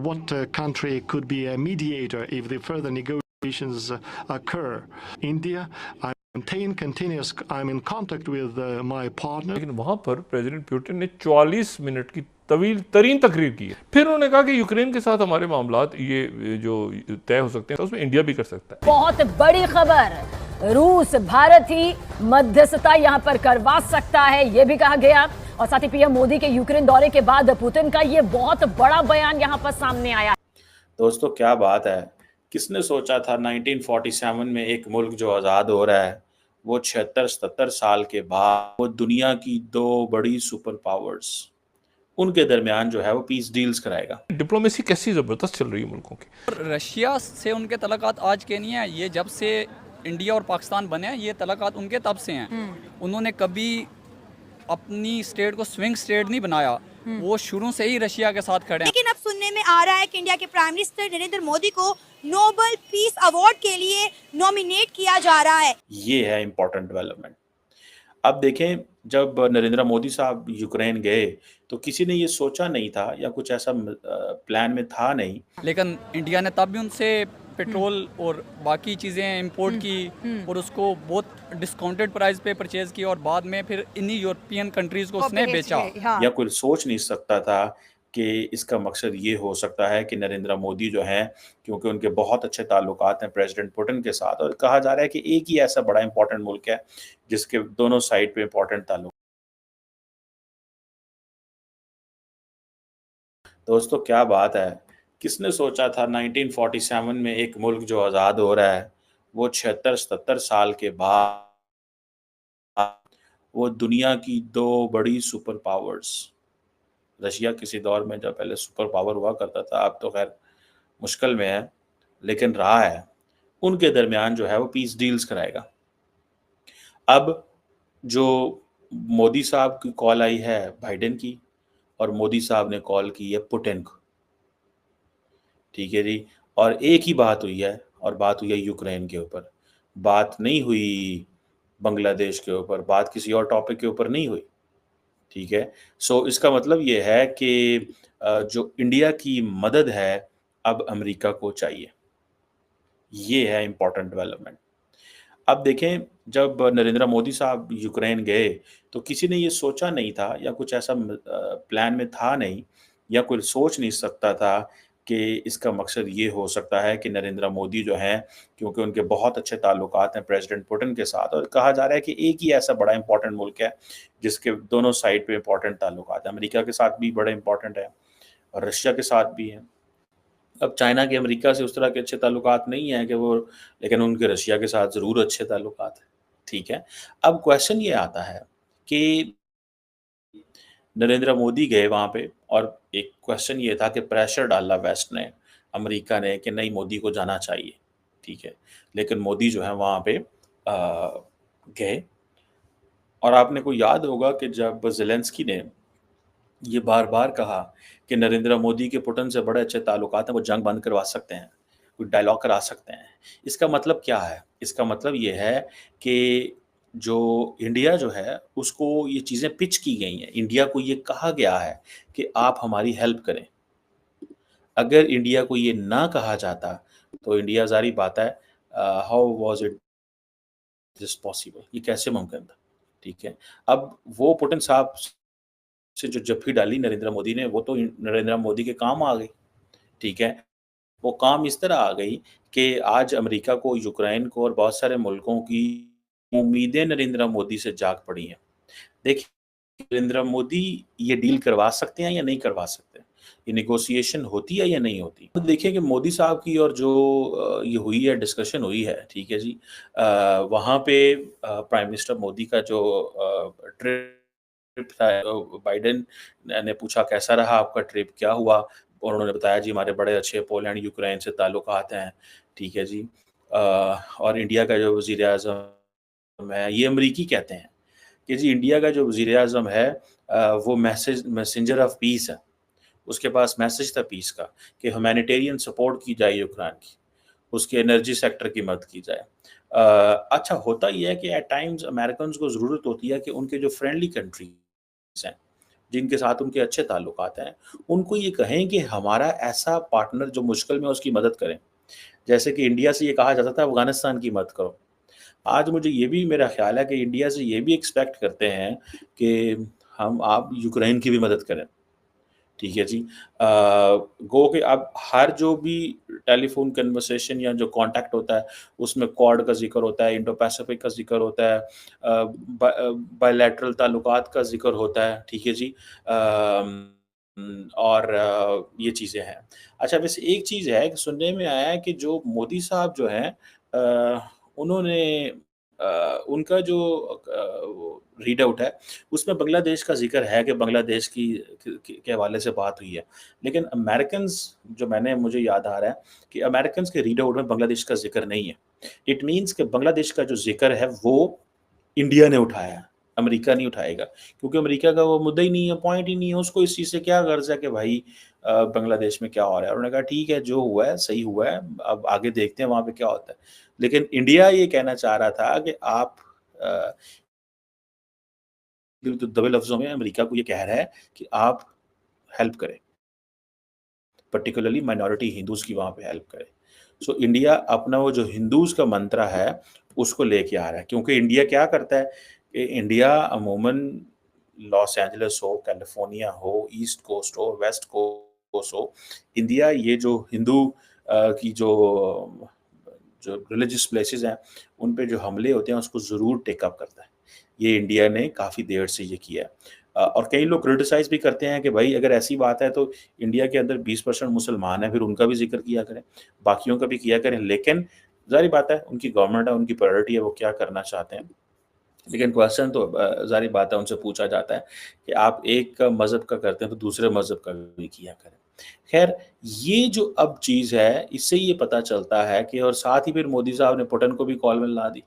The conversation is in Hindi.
what country could be a mediator if the further negotiations occur. India, I'm in contact with my partner. लेकिन वहां पर प्रेसिडेंट पुतिन ने 44 मिनट की तवील तरीन तकरीर की है। फिर उन्होंने कहा कि यूक्रेन के साथ हमारे मामलात ये जो तय हो सकते हैं तो उसमें इंडिया भी कर सकता है। बहुत बड़ी खबर, रूस भारत ही मध्यस्थता यहां पर करवा सकता है, यह भी कहा गया। और साथ ही पीएम मोदी के यूक्रेन दौरे के बाद पुतिन का यह बहुत बड़ा बयान यहां पर सामने आया। दोस्तों क्या बात है, किसने सोचा था 1947 में एक मुल्क जो आज़ाद हो रहा है वो 76-77 साल के बाद वो दुनिया की दो बड़ी सुपर पावर्स उनके दरमियान जो है वो पीस डील्स कराएगा। डिप्लोमेसी कैसी जबरदस्त चल रही है मुल्कों की। रशिया से उनके तल्लुकात आज के नहीं है, ये जब से इंडिया और पाकिस्तान बने हैं ये तल्लुकात उनके तब से हैं। उन्होंने कभी अपनी स्टेट को स्विंग स्टेट नहीं बनाया, वो शुरू से ही रशिया के साथ खड़े हैं। लेकिन अब सुनने में आ रहा है कि इंडिया के प्राइम मिनिस्टर नरेंद्र मोदी को नोबेल पीस अवार्ड के लिए नॉमिनेट किया जा रहा है। ये है इम्पोर्टेंट डेवलपमेंट। अब देखें, जब नरेंद्र मोदी साहब यूक्रेन गए तो किसी ने ये सोचा नहीं था या कुछ ऐसा प्लान में था नहीं, लेकिन इंडिया ने तब भी उनसे पेट्रोल और बाकी चीज़ें इंपोर्ट की और उसको बहुत डिस्काउंटेड प्राइस पे परचेज की और बाद में फिर इन्हीं यूरोपियन कंट्रीज को उसने बेचा। या कोई सोच नहीं सकता था कि इसका मकसद ये हो सकता है कि नरेंद्र मोदी जो हैं, क्योंकि उनके बहुत अच्छे ताल्लुकात हैं प्रेसिडेंट पुतिन के साथ, और कहा जा रहा है कि एक ही ऐसा बड़ा इंपॉर्टेंट मुल्क है जिसके दोनों साइड पे इंपॉर्टेंट ताल्लुक। दोस्तों क्या बात है, किसने सोचा था 1947 में एक मुल्क जो आज़ाद हो रहा है वो 76-77 साल के बाद वो दुनिया की दो बड़ी सुपर पावर्स, रशिया किसी दौर में जब पहले सुपर पावर हुआ करता था, अब तो खैर मुश्किल में है लेकिन रहा है, उनके दरमियान जो है वो पीस डील्स कराएगा। अब जो मोदी साहब की कॉल आई है बाइडेन की और मोदी साहब ने कॉल की है पुतिन को, ठीक है जी, और एक ही बात हुई है और बात हुई है यूक्रेन के ऊपर, बात नहीं हुई बांग्लादेश के ऊपर, बात किसी और टॉपिक के ऊपर नहीं हुई, ठीक है। सो इसका मतलब ये है कि जो इंडिया की मदद है अब अमेरिका को चाहिए, ये है इम्पोर्टेंट डेवलपमेंट। अब देखें, जब नरेंद्र मोदी साहब यूक्रेन गए तो किसी ने ये सोचा नहीं था या कुछ ऐसा प्लान में था नहीं या कोई सोच नहीं सकता था कि इसका मकसद ये हो सकता है कि नरेंद्र मोदी जो हैं, क्योंकि उनके बहुत अच्छे ताल्लुकात हैं प्रेसिडेंट पुतिन के साथ, और कहा जा रहा है कि एक ही ऐसा बड़ा इंपॉर्टेंट मुल्क है जिसके दोनों साइड पे इंपॉर्टेंट ताल्लुकात हैं, अमेरिका के साथ भी बड़े इंपॉर्टेंट है और रशिया के साथ भी हैं। अब चाइना के अमेरिका से उस तरह के अच्छे ताल्लुकात नहीं हैं कि वो, लेकिन उनके रशिया के साथ ज़रूर अच्छे ताल्लुकात हैं, ठीक है। अब क्वेश्चन ये आता है कि नरेंद्र मोदी गए वहाँ पे और एक क्वेश्चन ये था कि प्रेशर डाला वेस्ट ने, अमेरिका ने, कि नहीं मोदी को जाना चाहिए, ठीक है, लेकिन मोदी जो है वहाँ पे गए। और आपने को याद होगा कि जब ज़ेलेंस्की ने ये बार-बार कहा कि नरेंद्र मोदी के पुतिन से बड़े अच्छे ताल्लुकात हैं, वो जंग बंद करवा सकते हैं, कोई डायलॉग करा सकते हैं। इसका मतलब क्या है? इसका मतलब ये है कि जो इंडिया जो है उसको ये चीज़ें पिच की गई हैं, इंडिया को ये कहा गया है कि आप हमारी हेल्प करें। अगर इंडिया को ये ना कहा जाता तो इंडिया, ज़ाहिर बात है, how was it this possible, ये कैसे मुमकिन था, ठीक है। अब वो पुतिन साहब से जो जफ्फी डाली नरेंद्र मोदी ने, वो तो नरेंद्र मोदी के काम आ गई, ठीक है। वो काम इस तरह आ गई कि आज अमेरिका को, यूक्रेन को और बहुत सारे मुल्कों की उम्मीदें नरेंद्र मोदी से जाग पड़ी हैं। देखिए, नरेंद्र मोदी ये डील करवा सकते हैं या नहीं करवा सकते, ये नेगोशिएशन होती है या नहीं होती। तो देखिए कि मोदी साहब की और जो ये हुई है, डिस्कशन हुई है, ठीक है जी, वहाँ पे प्राइम मिनिस्टर मोदी का जो ट्रिप था, बाइडेन ने पूछा कैसा रहा आपका ट्रिप, क्या हुआ, और उन्होंने बताया जी हमारे बड़े अच्छे पोलैंड यूक्रेन से ताल्लुकात हैं, ठीक है जी। और इंडिया का जो वज़ीर आज़म है, ये अमरीकी कहते हैं कि जी इंडिया का जो वज़ीर आज़म है वो मैसेंजर ऑफ पीस है, उसके पास मैसेज था पीस का कि ह्यूमैनिटेरियन सपोर्ट की जाए यूक्रेन की, उसके एनर्जी सेक्टर की मदद की जाए। अच्छा होता ये है कि एट टाइम्स अमेरिकन्स को ज़रूरत होती है कि उनके जो फ्रेंडली कंट्रीज़ हैं, जिनके साथ उनके अच्छे ताल्लुकात हैं, उनको ये कहें कि हमारा ऐसा पार्टनर जो मुश्किल में है उसकी मदद करें। जैसे कि इंडिया से ये कहा जाता था अफ़गानिस्तान की मदद करो। आज मुझे ये भी मेरा ख़्याल है कि इंडिया से ये भी एक्सपेक्ट करते हैं कि आप यूक्रेन की भी मदद करें। ठीक है जी। गो के अब हर जो भी टेलीफ़ोन कन्वर्सेशन या जो कॉन्टैक्ट होता है, उसमें क्वाड का ज़िक्र होता है, इंडो पैसिफ़िक का ज़िक्र होता है, बायलैटरल ताल्लुकात का ज़िक्र होता है, ठीक है जी। और ये चीज़ें हैं। अच्छा, वैसे एक चीज़ है कि सुनने में आया है कि जो मोदी साहब जो हैं उन्होंने उनका जो वो रीड आउट है, उसमें बांग्लादेश का ज़िक्र है कि बांग्लादेश की के हवाले से बात हुई है। लेकिन अमेरिकन्स जो मुझे याद आ रहा है कि अमेरिकन्स के रीड आउट में बांग्लादेश का ज़िक्र नहीं है। इट मीन्स कि बांग्लादेश का जो ज़िक्र है वो इंडिया ने उठाया है, अमेरिका नहीं उठाएगा। क्योंकि अमेरिका का वो मुद्दा ही नहीं है, पॉइंट ही नहीं है, उसको इस चीज़ से क्या गर्ज़ है कि भाई बांग्लादेश में क्या हो रहा है। उन्होंने कहा ठीक है, जो हुआ है सही हुआ है, अब आगे देखते हैं वहाँ पे क्या होता है। लेकिन इंडिया ये कहना चाह रहा था कि आप तो दबे लफ्ज़ों में अमेरिका को ये कह रहा है कि आप हेल्प करें, पर्टिकुलरली माइनॉरिटी हिंदूज़ की वहाँ पे हेल्प करें। सो इंडिया अपना वो जो हिंदूज़ का मंत्रा है, उसको लेके आ रहा है। क्योंकि इंडिया क्या करता है कि इंडिया अमूमन लॉस एंजेलिस हो, कैलिफ़ोर्निया हो, ईस्ट कोस्ट हो, वेस्ट कोस्ट हो, इंडिया ये जो हिंदू की जो रिलीजियस प्लेसेस हैं, उन पे जो हमले होते हैं, उसको ज़रूर टेक अप करता है। ये इंडिया ने काफ़ी देर से ये किया है। और कई लोग क्रिटिसाइज़ भी करते हैं कि भाई अगर ऐसी बात है तो इंडिया के अंदर 20% मुसलमान हैं, फिर उनका भी ज़िक्र किया करें, बाकियों का भी किया करें। लेकिन ज़ाहिर बात है, उनकी गवर्नमेंट है, उनकी प्रायोरिटी है, वो क्या करना चाहते हैं। लेकिन क्वेश्चन तो ज़ाहिर बात है उनसे पूछा जाता है कि आप एक मज़हब का करते हैं तो दूसरे मज़हब का भी किया करें। ख़ैर, ये जो अब चीज़ है, इससे ये पता चलता है कि और साथ ही फिर मोदी साहब ने पुतिन को भी कॉल में ला दी।